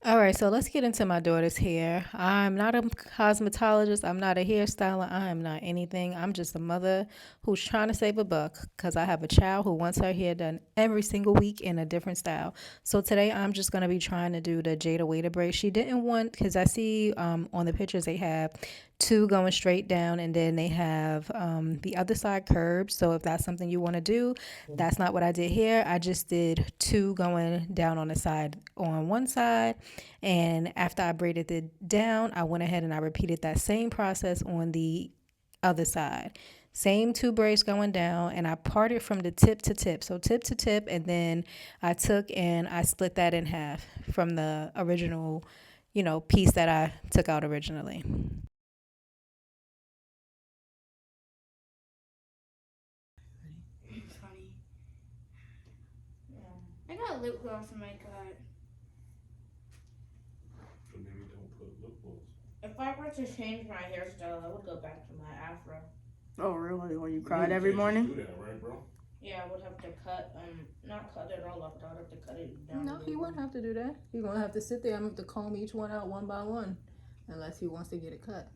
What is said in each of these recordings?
All right, so let's get into my daughter's hair. I'm not a cosmetologist. I'm not a hairstyler. I am not anything. I'm just a mother who's trying to save a buck because I have a child who wants her hair done every single week in a different style. So today I'm just going to be trying to do the Jayda Wayda braid. She didn't want, because I see on the pictures they have two going straight down and then they have the other side curved. So if that's something you want to do, that's not what I did here. I just did two going down on the side on one side, and after I braided it down, I went ahead and I repeated that same process on the other side. Same two braids going down, and I parted from the tip to tip. So tip to tip, and then I took and I split that in half from the original, piece that I took out originally. It's funny. Yeah. I got lip gloss in my car. So maybe don't put lip gloss. If I were to change my hairstyle, I would go back to my afro. Oh, really? When you No, cried you every can't just morning? do that, right, bro? Yeah, I would have to cut, not cut it all off, but I would have to cut it down a No, little he won't more. have to do that. He's gonna have to sit there and have to comb each one out one by one, unless he wants to get it cut.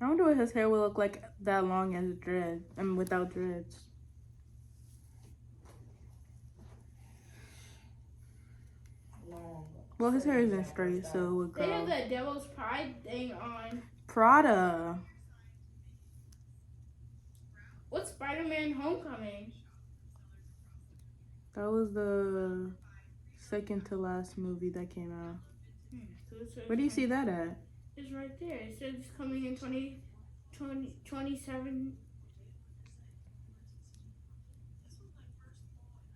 I wonder what his hair will look like that long as dread. I mean, without dreads. Long. Well, his hair isn't straight, so it would They have grow. the Devil's Pride thing on. Prada. What's Spider-Man Homecoming? That was the second to last movie that came out. So it says Where do you see that at? It's right there. It says it's coming in 27.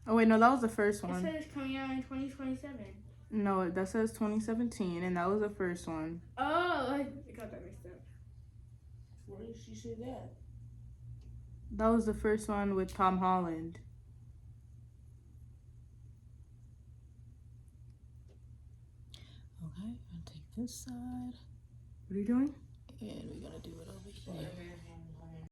Oh wait, no, that was the first It one. says it's coming out in 2027. No, that says 2017, and that was the first one. Oh, I got that mixed up. Where did she say that? That was the first one with Tom Holland. Okay, I'll take this side, What are you doing? and we're gonna do it over here. Spider-Man Homecoming.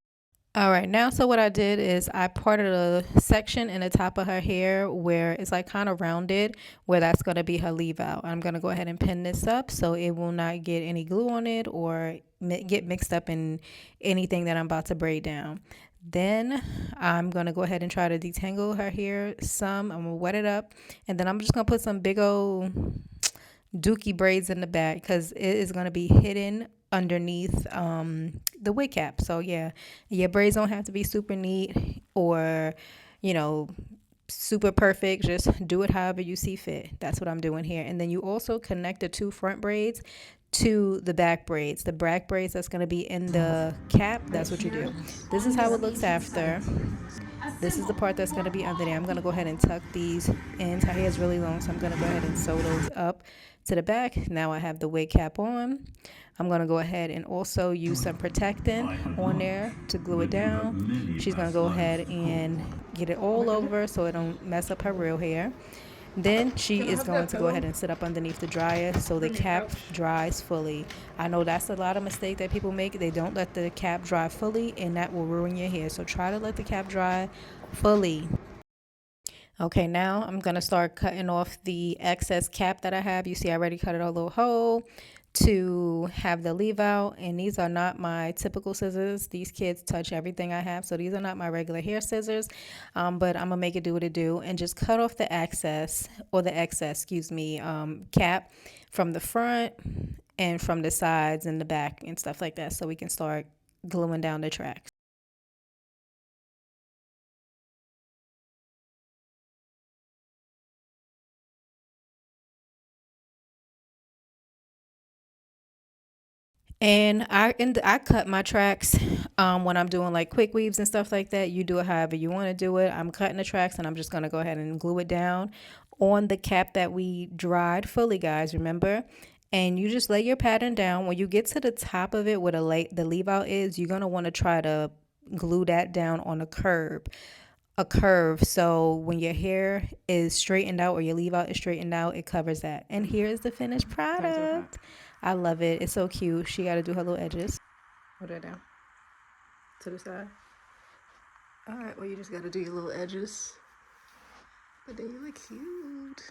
All right, now so what I did is I parted a section in the top of her hair where it's like kind of rounded, where that's going to be her leave out. I'm going to go ahead and pin this up so it will not get any glue on it or get mixed up in anything that I'm about to braid down. Then I'm going to go ahead and try to detangle her hair some. I'm going to wet it up, and then I'm just going to put some big old dookie braids in the back because it is going to be hidden underneath the wig cap. So yeah, your braids don't have to be super neat or you know super perfect. Just do it however you see fit. That's what I'm doing here. And then you also connect the two front braids to the back braids. The back braids that's going to be in the cap, that's what you do. This is how it looks after. This is the part that's going to be under there. I'm going to go ahead and tuck these in. Her hair is really long, so I'm going to go ahead and sew those up to the back. Now I have the wig cap on. I'm going to go ahead and also use some protectant on there to glue it down. She's going to go ahead and get it all over so it don't mess up her real hair. Then she is going to go ahead and sit up underneath the dryer so the cap dries fully. I know that's a lot of mistake that people make. They don't let the cap dry fully, and that will ruin your hair. So try to let the cap dry fully. Okay, now I'm going to start cutting off the excess cap that I have. You see I already cut it a little hole to have the leave out, and these are not my typical scissors. These kids touch everything I have, so these are not my regular hair scissors, but I'm gonna make it do what it do and just cut off the excess, or the excess, excuse me, cap from the front and from the sides and the back and stuff like that, so we can start gluing down the tracks. And I cut my tracks when I'm doing like quick weaves and stuff like that. You do it however you want to do it. I'm cutting the tracks and I'm just gonna go ahead and glue it down on the cap that we dried fully, guys. Remember, and you just lay your pattern down. When you get to the top of it where the leave out is, you're gonna want to try to glue that down on a curve, so when your hair is straightened out or your leave out is straightened out, it covers that. And here is the finished product. I love it. It's so cute. She got to do her little edges. Hold that down to the side. All right, well, you just got to do your little edges. But then you look cute.